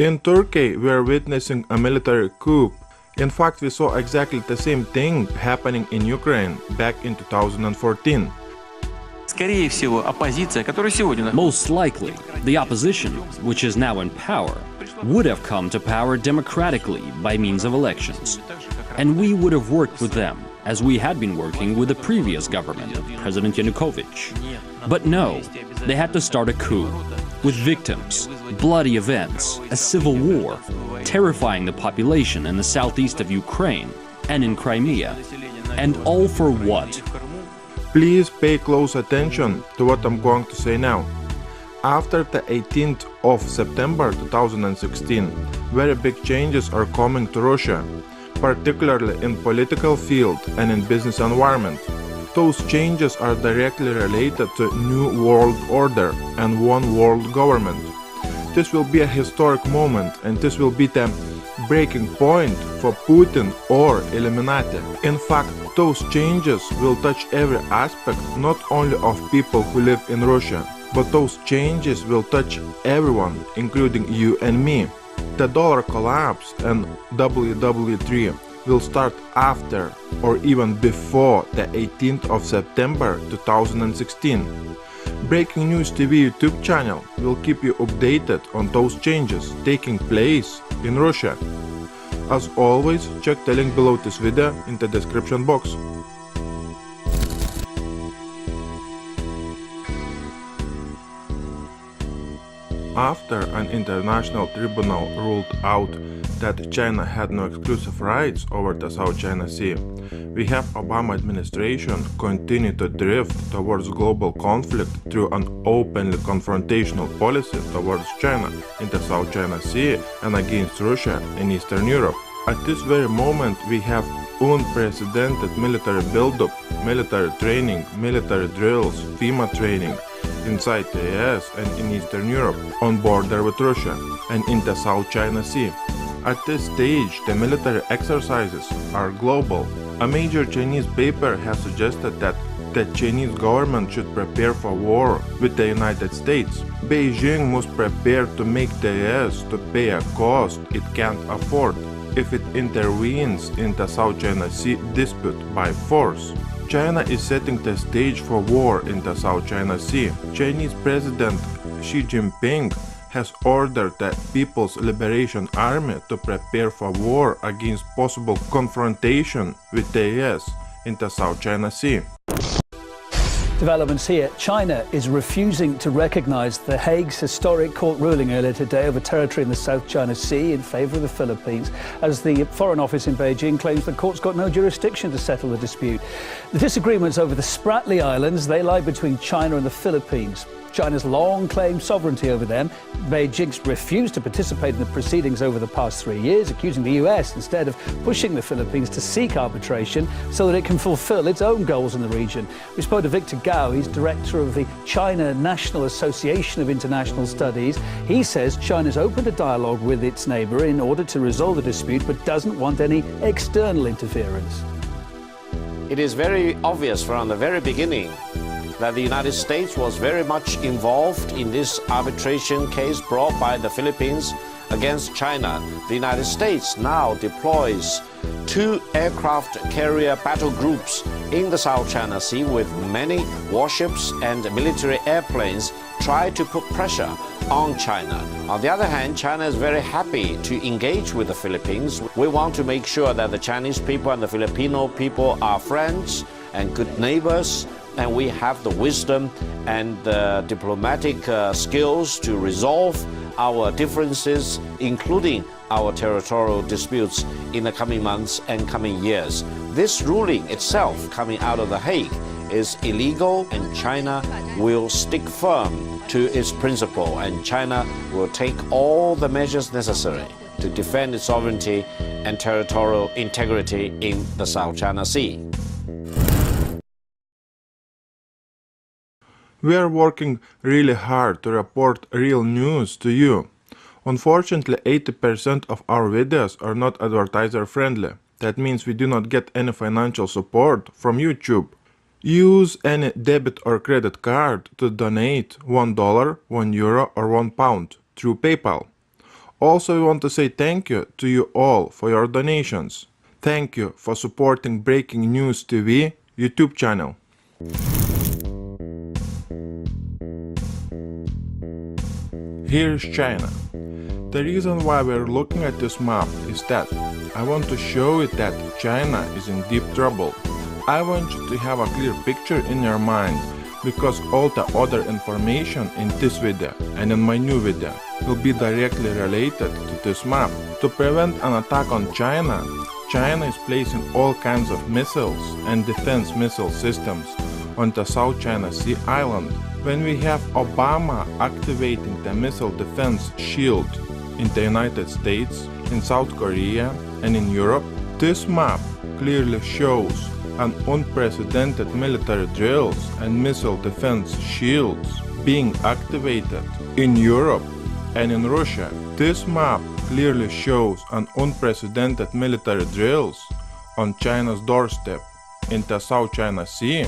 In Turkey, we are witnessing a military coup. In fact, we saw exactly the same thing happening in Ukraine back in 2014. Most likely, the opposition, which is now in power, would have come to power democratically by means of elections. And we would have worked with them, as we had been working with the previous government of President Yanukovych. But no, they had to start a coup, with victims, bloody events, a civil war, terrifying the population in the southeast of Ukraine and in Crimea. And all for what? Please pay close attention to what I'm going to say now. After the 18th of September 2016, very big changes are coming to Russia, particularly in political field and in business environment. Those changes are directly related to New World Order and One World Government. This will be a historic moment, and this will be the breaking point for Putin or Illuminati. In fact, those changes will touch every aspect not only of people who live in Russia, but those changes will touch everyone, including you and me. The dollar collapse and WW3 will start after or even before the 18th of September 2016. Breaking News TV YouTube channel will keep you updated on those changes taking place in Russia. As always, check the link below this video in the description box. After an international tribunal ruled out that China had no exclusive rights over the South China Sea, we have Obama administration continue to drift towards global conflict through an openly confrontational policy towards China in the South China Sea and against Russia in Eastern Europe. At this very moment, we have unprecedented military buildup, military training, military drills, FEMA training inside the US and in Eastern Europe, on border with Russia, and in the South China Sea. At this stage, the military exercises are global. A major Chinese paper has suggested that the Chinese government should prepare for war with the United States. Beijing must prepare to make the US to pay a cost it can't afford if it intervenes in the South China Sea dispute by force. China is setting the stage for war in the South China Sea. Chinese President Xi Jinping has ordered the People's Liberation Army to prepare for war against possible confrontation with the US in the South China Sea. Developments here. China is refusing to recognize The Hague's historic court ruling earlier today over territory in the South China Sea in favor of the Philippines, as the Foreign Office in Beijing claims the court's got no jurisdiction to settle the dispute. The disagreements over the Spratly Islands, they lie between China and the Philippines. China's long claimed sovereignty over them. Beijing's refused to participate in the proceedings over the past 3 years, accusing the US instead of pushing the Philippines to seek arbitration so that it can fulfill its own goals in the region. We spoke to Victor Gao, he's director of the China National Association of International Studies. He says China's open to dialogue with its neighbour in order to resolve the dispute, but doesn't want any external interference. It is very obvious from the very beginning that the United States was very much involved in this arbitration case brought by the Philippines against China. The United States now deploys 2 aircraft carrier battle groups in the South China Sea with many warships and military airplanes try to put pressure on China. On the other hand, China is very happy to engage with the Philippines. We want to make sure that the Chinese people and the Filipino people are friends and good neighbors, and we have the wisdom and the diplomatic skills to resolve our differences, including our territorial disputes, in the coming months and coming years. This ruling itself, coming out of The Hague, is illegal, and China will stick firm to its principle, and China will take all the measures necessary to defend its sovereignty and territorial integrity in the South China Sea. We are working really hard to report real news to you. Unfortunately, 80% of our videos are not advertiser friendly. That means we do not get any financial support from YouTube. Use any debit or credit card to donate $1, €1 or £1 through PayPal. Also, we want to say thank you to you all for your donations. Thank you for supporting Breaking News TV YouTube channel. Here's China. The reason why we're looking at this map is that I want to show it that China is in deep trouble. I want you to have a clear picture in your mind, because all the other information in this video and in my new video will be directly related to this map. To prevent an attack on China, China is placing all kinds of missiles and defense missile systems on the South China Sea island. When we have Obama activating the missile defense shield in the United States, in South Korea and in Europe, this map clearly shows an unprecedented military drills and missile defense shields being activated in Europe and in Russia. This map clearly shows an unprecedented military drills on China's doorstep in the South China Sea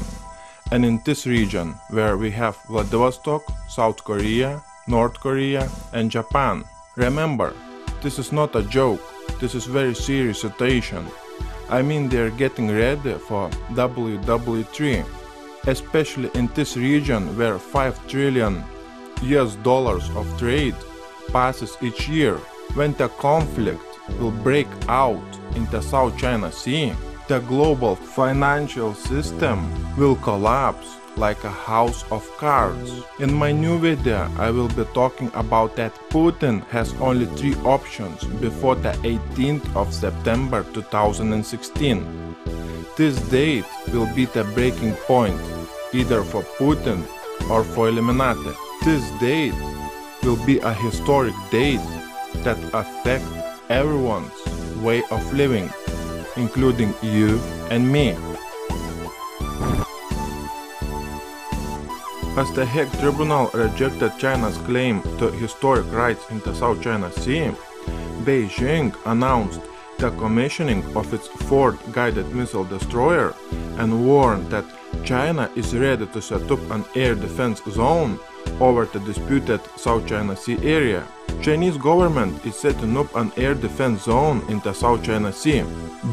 and in this region where we have Vladivostok, South Korea, North Korea and Japan. Remember, this is not a joke, this is very serious situation. I mean, they're getting ready for WW3, especially in this region where $5 trillion of trade passes each year. When the conflict will break out in the South China Sea, the global financial system will collapse like a house of cards. In my new video, I will be talking about that Putin has only 3 options before the 18th of September 2016. This date will be the breaking point, either for Putin or for Illuminati. This date will be a historic date that affects everyone's way of living, including you and me. As the Hague Tribunal rejected China's claim to historic rights in the South China Sea, Beijing announced the commissioning of its 4th guided missile destroyer and warned that China is ready to set up an air defense zone over the disputed South China Sea area. Chinese government is setting up an air defense zone in the South China Sea,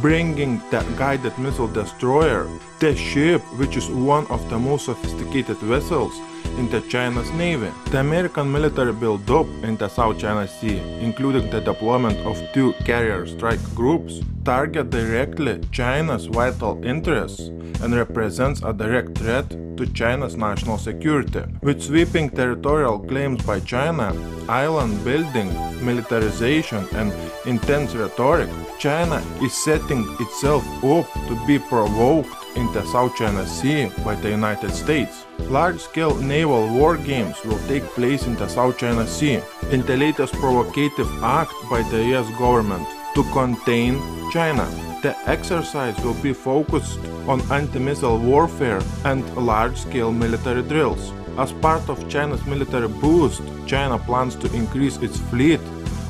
bringing the guided missile destroyer, the ship which is one of the most sophisticated vessels in the China's navy. The American military build-up in the South China Sea, including the deployment of 2 carrier strike groups, target directly China's vital interests and represents a direct threat to China's national security. With sweeping territorial claims by China, island building, militarization and intense rhetoric, China is setting itself up to be provoked in the South China Sea by the United States. Large-scale naval war games will take place in the South China Sea in the latest provocative act by the US government to contain China. The exercise will be focused on anti-missile warfare and large-scale military drills. As part of China's military boost, China plans to increase its fleet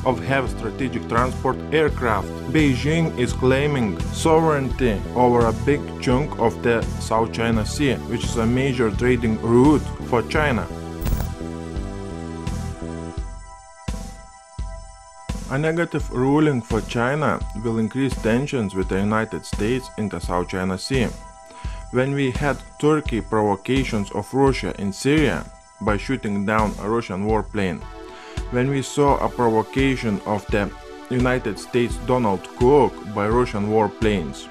of heavy strategic transport aircraft. Beijing is claiming sovereignty over a big chunk of the South China Sea, which is a major trading route for China. A negative ruling for China will increase tensions with the United States in the South China Sea. When we had Turkey provocations of Russia in Syria by shooting down a Russian warplane, when we saw a provocation of the United States Donald Cook by Russian warplanes.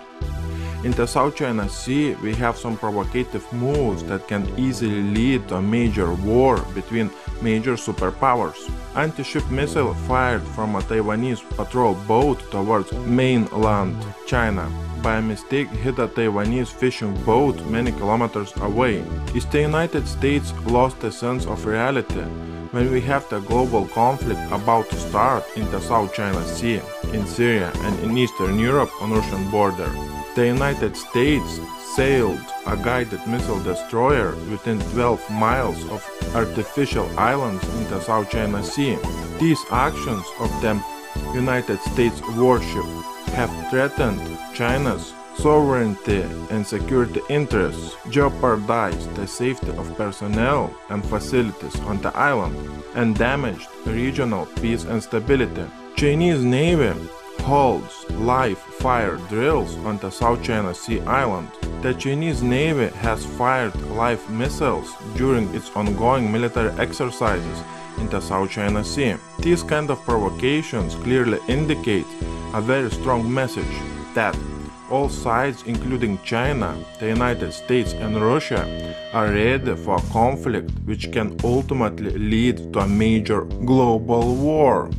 In the South China Sea, we have some provocative moves that can easily lead to a major war between major superpowers. Anti-ship missile fired from a Taiwanese patrol boat towards mainland China by mistake hit a Taiwanese fishing boat many kilometers away. Is the United States lost a sense of reality when we have the global conflict about to start in the South China Sea, in Syria and in Eastern Europe on Russian border? The United States sailed a guided missile destroyer within 12 miles of artificial islands in the South China Sea. These actions of the United States warship have threatened China's sovereignty and security interests, jeopardized the safety of personnel and facilities on the island, and damaged regional peace and stability. Chinese Navy holds live fire drills on the South China Sea island. The Chinese Navy has fired live missiles during its ongoing military exercises in the South China Sea. These kind of provocations clearly indicate a very strong message that all sides, including China, the United States and Russia, are ready for a conflict which can ultimately lead to a major global war.